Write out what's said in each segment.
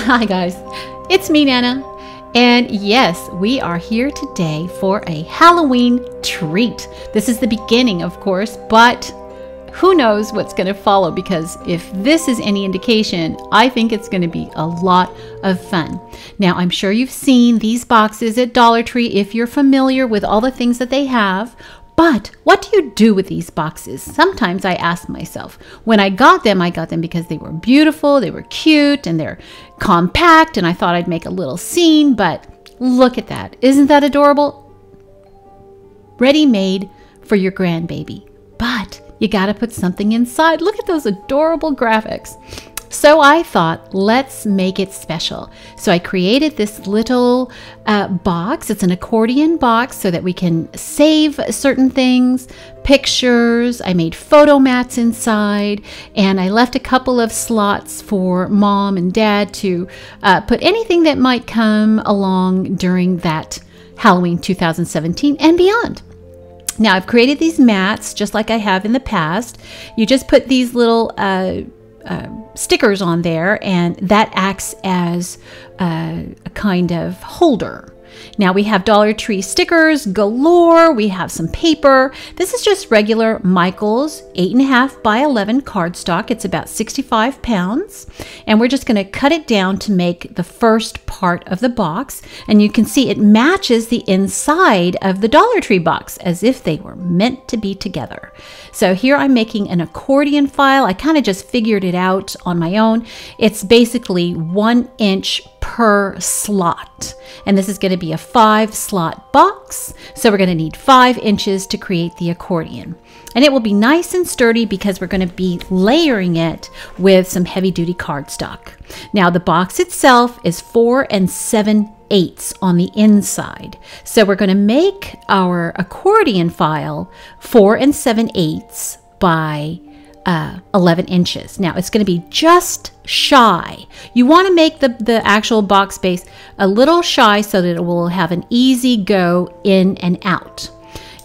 Hi guys, it's me Nana, and yes, we are here today for a Halloween treat. This is the beginning, of course, but who knows what's going to follow, because if this is any indication, I think it's going to be a lot of fun. Now, I'm sure you've seen these boxes at Dollar Tree if you're familiar with all the things that they have. But what do you do with these boxes? Sometimes I ask myself. When I got them because they were beautiful, they were cute, and they're compact, and I thought I'd make a little scene, but look at that. Isn't that adorable? Ready-made for your grandbaby. But you gotta put something inside. Look at those adorable graphics. So I thought, let's make it special. So I created this little box. It's an accordion box so that we can save certain things, pictures. I made photo mats inside, and I left a couple of slots for mom and dad to put anything that might come along during that Halloween 2017 and beyond. Now I've created these mats just like I have in the past. You just put these little stickers on there, and that acts as a kind of holder. Now we have Dollar Tree stickers galore. We have some paper. This is just regular Michael's 8.5 by 11 cardstock. It's about 65 pounds. And we're just going to cut it down to make the first part of the box. And you can see it matches the inside of the Dollar Tree box as if they were meant to be together. So here I'm making an accordion file. I kind of just figured it out on my own. It's basically 1 inch per slot, and this is going to be a 5-slot box, so we're going to need 5 inches to create the accordion, and it will be nice and sturdy because we're going to be layering it with some heavy-duty cardstock. Now the box itself is 4 7/8 on the inside, so we're going to make our accordion file 4 7/8 by 11 inches. Now it's going to be just shy. You want to make the actual box base a little shy so that it will have an easy go in and out.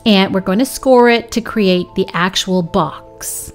And we're going to score it to create the actual box.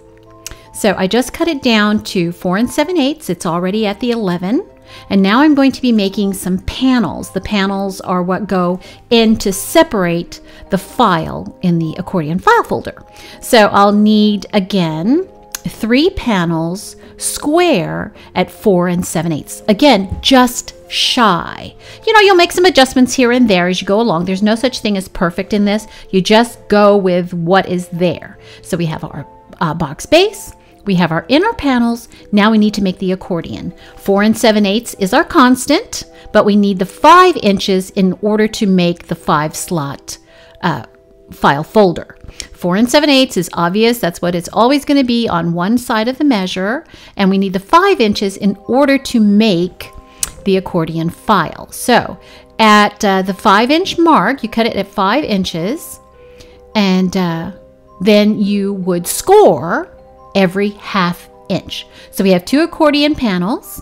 So I just cut it down to 4 7/8. It's already at the 11. And now I'm going to be making some panels. The panels are what go in to separate the file in the accordion file folder. So I'll need, again, 3 panels square at 4 7/8. Again, just shy. You know, you'll make some adjustments here and there as you go along. There's no such thing as perfect in this. You just go with what is there. So we have our box base. We have our inner panels. Now we need to make the accordion. 4 7/8 is our constant, but we need the 5 inches in order to make the 5-slot file folder. 4 7/8 is obvious. That's what it's always going to be on one side of the measure. And we need the 5 inches in order to make the accordion file. So at the 5-inch mark, you cut it at 5 inches, and then you would score every 1/2 inch. So we have 2 accordion panels,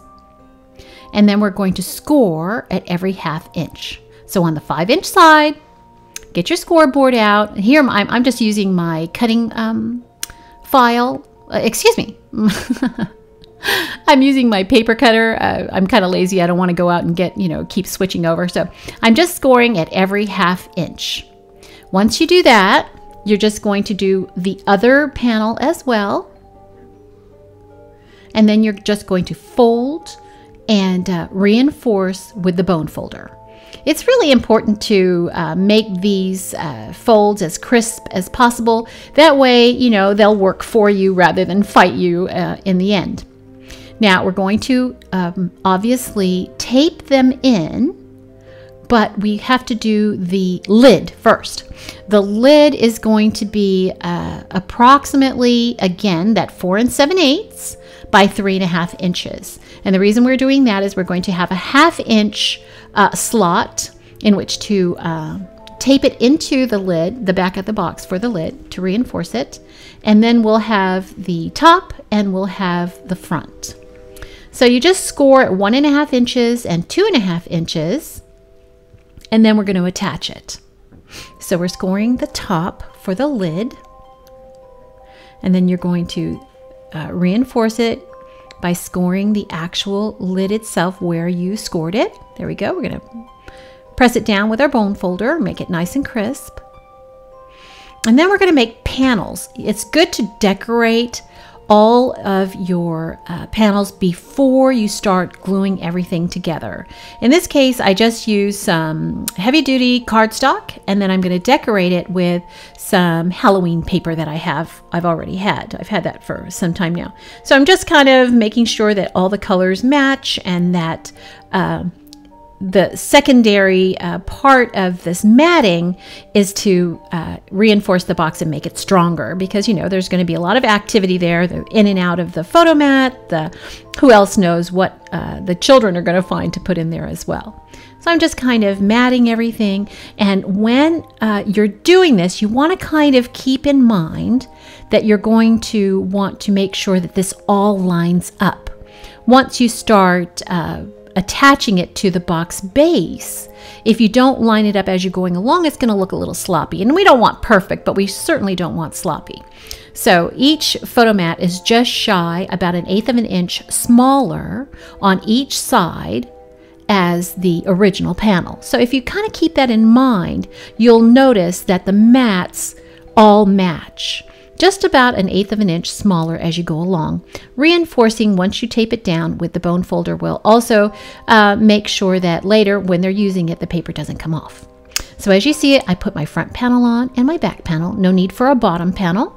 and then we're going to score at every 1/2 inch. So on the 5-inch side, get your scoreboard out. Here I'm just using my cutting file. Excuse me. I'm using my paper cutter. I'm kind of lazy. I don't want to go out and get, keep switching over. So I'm just scoring at every 1/2 inch. Once you do that, you're just going to do the other panel as well. And then you're just going to fold and reinforce with the bone folder. It's really important to make these folds as crisp as possible. That way, they'll work for you rather than fight you in the end. Now, we're going to obviously tape them in, but we have to do the lid first. The lid is going to be approximately, again, that 4 7/8 by 3.5 inches. And the reason we're doing that is we're going to have a 1/2 inch slot in which to tape it into the lid, the back of the box for the lid, to reinforce it. And then we'll have the top and we'll have the front. So you just score at 1.5 inches and 2.5 inches, and then we're going to attach it. So we're scoring the top for the lid, and then you're going to reinforce it by scoring the actual lid itself where you scored it. There we go. We're going to press it down with our bone folder, make it nice and crisp. And then we're going to make panels. It's good to decorate all of your panels before you start gluing everything together. In this case, I just use some heavy-duty cardstock, and then I'm going to decorate it with some Halloween paper that I've already had. I've had that for some time now. So I'm just kind of making sure that all the colors match, and that the secondary part of this matting is to reinforce the box and make it stronger, because, you know, there's going to be a lot of activity there, the in and out of the photo mat, who else knows what the children are going to find to put in there as well. So I'm just kind of matting everything. And when you're doing this, you want to kind of keep in mind that you're going to want to make sure that this all lines up. Once you start attaching it to the box base, if you don't line it up as you're going along, it's going to look a little sloppy. And we don't want perfect, but we certainly don't want sloppy. So each photo mat is just shy about 1/8 of an inch smaller on each side as the original panel. So if you kind of keep that in mind, you'll notice that the mats all match. Just about 1/8 of an inch smaller as you go along. Reinforcing once you tape it down with the bone folder will also make sure that later when they're using it, the paper doesn't come off. So as you see it, I put my front panel on and my back panel. No need for a bottom panel.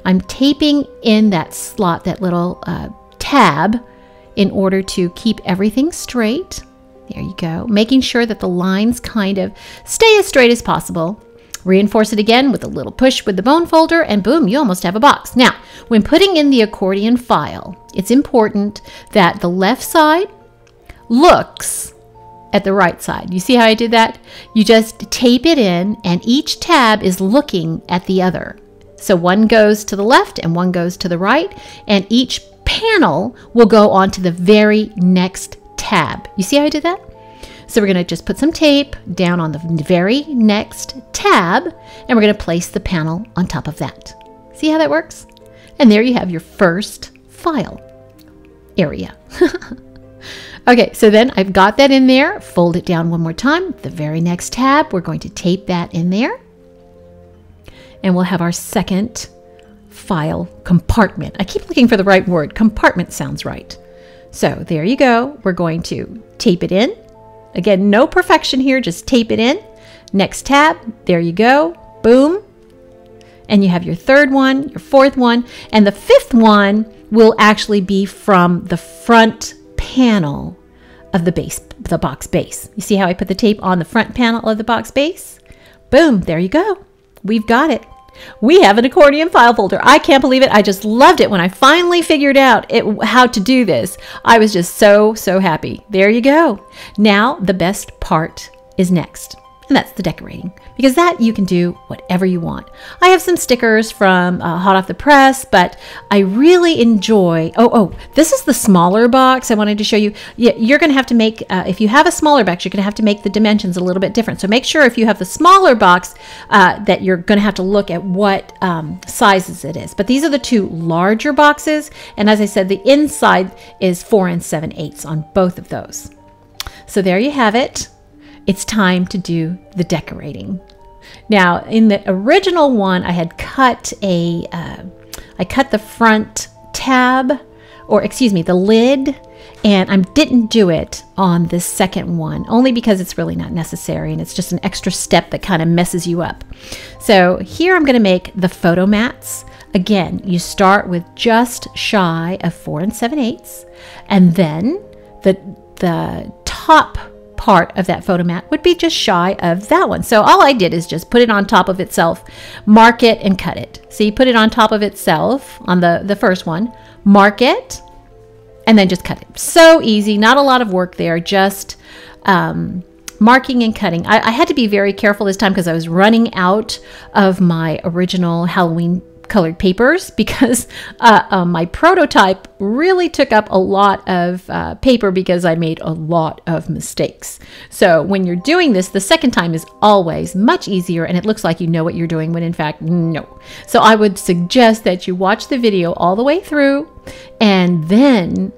I'm taping in that slot, that little tab, in order to keep everything straight. There you go. Making sure that the lines kind of stay as straight as possible. Reinforce it again with a little push with the bone folder, and boom, you almost have a box. Now, when putting in the accordion file, it's important that the left side looks at the right side. You see how I did that? You just tape it in, and each tab is looking at the other. So one goes to the left and one goes to the right, and each panel will go on to the very next tab. You see how I did that? So we're going to just put some tape down on the very next tab, and we're going to place the panel on top of that. See how that works? And there you have your first file area. Okay, so then I've got that in there. Fold it down one more time. The very next tab, we're going to tape that in there. And we'll have our second file compartment. I keep looking for the right word. Compartment sounds right. So there you go. We're going to tape it in. Again, no perfection here, just tape it in. Next tab, there you go, boom. And you have your third one, your fourth one, and the fifth one will actually be from the front panel of the base, the box base. You see how I put the tape on the front panel of the box base? Boom, there you go. We've got it. We have an accordion file folder. I can't believe it. I just loved it when I finally figured out how to do this. I was just so happy. There you go. Now the best part is next, and that's the decorating, because that you can do whatever you want. I have some stickers from hot off the press, but I really enjoy, this is the smaller box I wanted to show you. Yeah, you're going to have to make, if you have a smaller box, you're going to have to make the dimensions a little bit different. So make sure if you have the smaller box that you're going to have to look at what sizes it is. But these are the two larger boxes, and as I said, the inside is 4 7/8 on both of those. So there you have it. It's time to do the decorating. Now, in the original one, I had cut I cut the front tab, or excuse me, the lid, and I didn't do it on this second one, only because it's really not necessary, and it's just an extra step that kind of messes you up. So here I'm going to make the photo mats. Again, you start with just shy of 4 7/8, and then the top part of that photo mat would be just shy of that one. So all I did is just put it on top of itself, mark it, and cut it. So you put it on top of itself on the first one, mark it, and then just cut it. So easy, not a lot of work there, just marking and cutting. I had to be very careful this time because I was running out of my original Halloween colored papers, because my prototype really took up a lot of paper because I made a lot of mistakes. So when you're doing this, the second time is always much easier, and it looks like you know what you're doing when in fact, no. So I would suggest that you watch the video all the way through, and then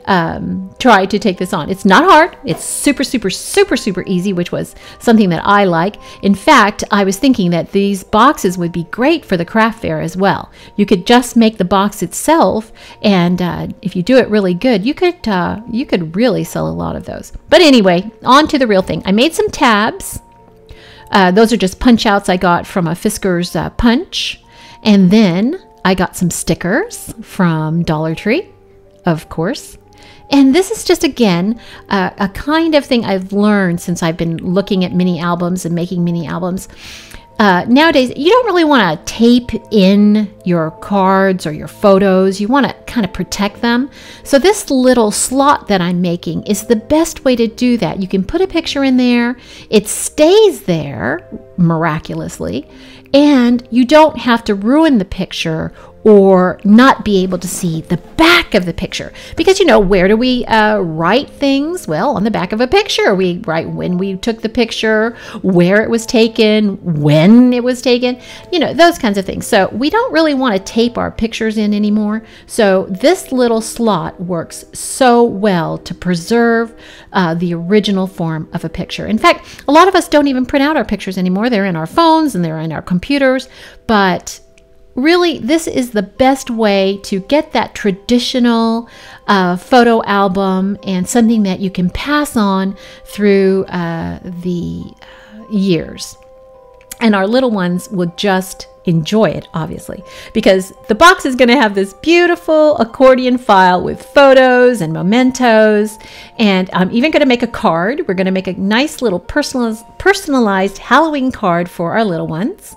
try to take this on. It's not hard. It's super, super, super, super easy, which was something that I like. In fact, I was thinking that these boxes would be great for the craft fair as well. You could just make the box itself, and if you do it really good, you could really sell a lot of those. But anyway, on to the real thing. I made some tabs. Those are just punch outs I got from a Fisker's punch. And then I got some stickers from Dollar Tree, of course. And this is just, again, a kind of thing I've learned since I've been looking at mini albums and making mini albums. Nowadays, you don't really want to tape in your cards or your photos. You want to kind of protect them. So this little slot that I'm making is the best way to do that. You can put a picture in there. It stays there miraculously, and you don't have to ruin the picture or not be able to see the back of the picture. Because, you know, where do we write things? Well, on the back of a picture. We write when we took the picture, where it was taken, when it was taken, you know, those kinds of things. So we don't really want to tape our pictures in anymore. So this little slot works so well to preserve the original form of a picture. In fact, a lot of us don't even print out our pictures anymore. They're in our phones and they're in our computers, but really, this is the best way to get that traditional photo album and something that you can pass on through the years. And our little ones will just enjoy it, obviously, because the box is going to have this beautiful accordion file with photos and mementos. And I'm even going to make a card. We're going to make a nice little personalized Halloween card for our little ones.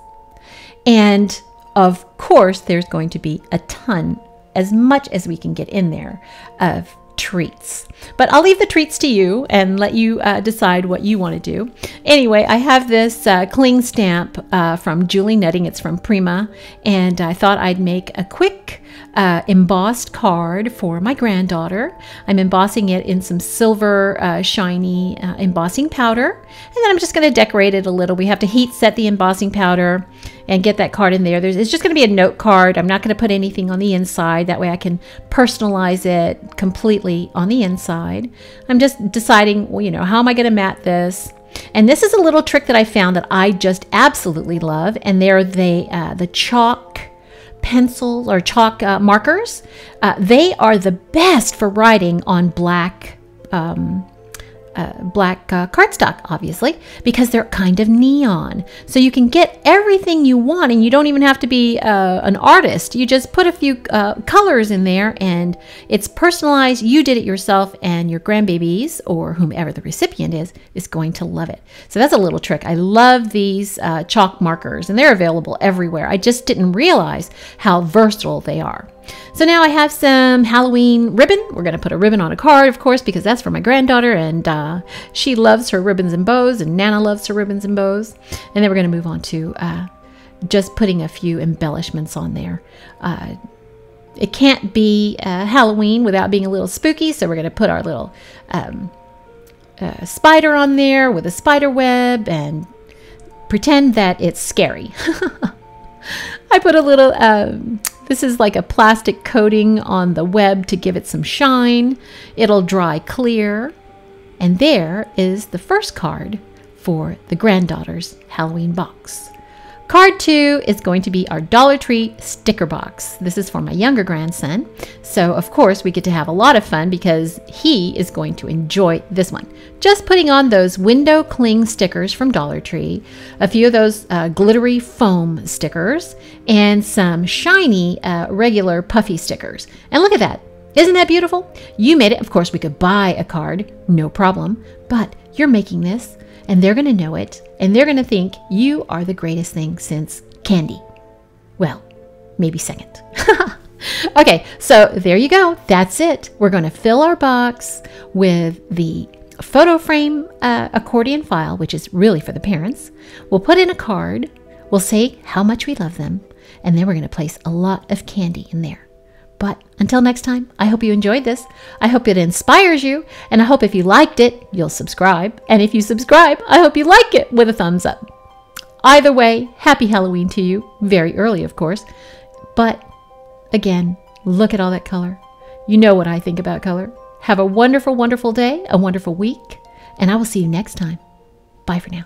And of course, there's going to be a ton, as much as we can get in there, of treats. But I'll leave the treats to you and let you decide what you want to do. Anyway, I have this cling stamp from Julie Nutting. It's from Prima. And I thought I'd make a quick embossed card for my granddaughter. I'm embossing it in some silver shiny embossing powder. And then I'm just going to decorate it a little. We have to heat set the embossing powder and get that card in there. It's just going to be a note card. I'm not going to put anything on the inside. That way I can personalize it completely on the inside. I'm just deciding, well, you know, how am I going to mat this? And this is a little trick that I found that I just absolutely love. And they're the chalk pencils or chalk markers. They are the best for writing on black cardstock, obviously, because they're kind of neon. So you can get everything you want, and you don't even have to be an artist. You just put a few colors in there, and it's personalized. You did it yourself, and your grandbabies, or whomever the recipient is going to love it. So that's a little trick. I love these chalk markers, and they're available everywhere. I just didn't realize how versatile they are. So now I have some Halloween ribbon. We're going to put a ribbon on a card, of course, because that's for my granddaughter, and she loves her ribbons and bows, and Nana loves her ribbons and bows. And then we're going to move on to just putting a few embellishments on there. It can't be Halloween without being a little spooky, so we're going to put our little spider on there with a spider web and pretend that it's scary. I put a little... this is like a plastic coating on the web to give it some shine. It'll dry clear. And there is the first card for the granddaughter's Halloween box. Card 2 is going to be our Dollar Tree sticker box. This is for my younger grandson. So, of course, we get to have a lot of fun because he is going to enjoy this one. Just putting on those window cling stickers from Dollar Tree, a few of those glittery foam stickers, and some shiny regular puffy stickers. And look at that. Isn't that beautiful? You made it. Of course, we could buy a card, no problem. But you're making this, and they're going to know it, and they're going to think you are the greatest thing since candy. Well, maybe second. Okay, so there you go. That's it. We're going to fill our box with the photo frame accordion file, which is really for the parents. We'll put in a card. We'll say how much we love them, and then we're going to place a lot of candy in there. But until next time, I hope you enjoyed this. I hope it inspires you. And I hope if you liked it, you'll subscribe. And if you subscribe, I hope you like it with a thumbs up. Either way, happy Halloween to you. Very early, of course. But again, look at all that color. You know what I think about color. Have a wonderful, wonderful day, a wonderful week, and I will see you next time. Bye for now.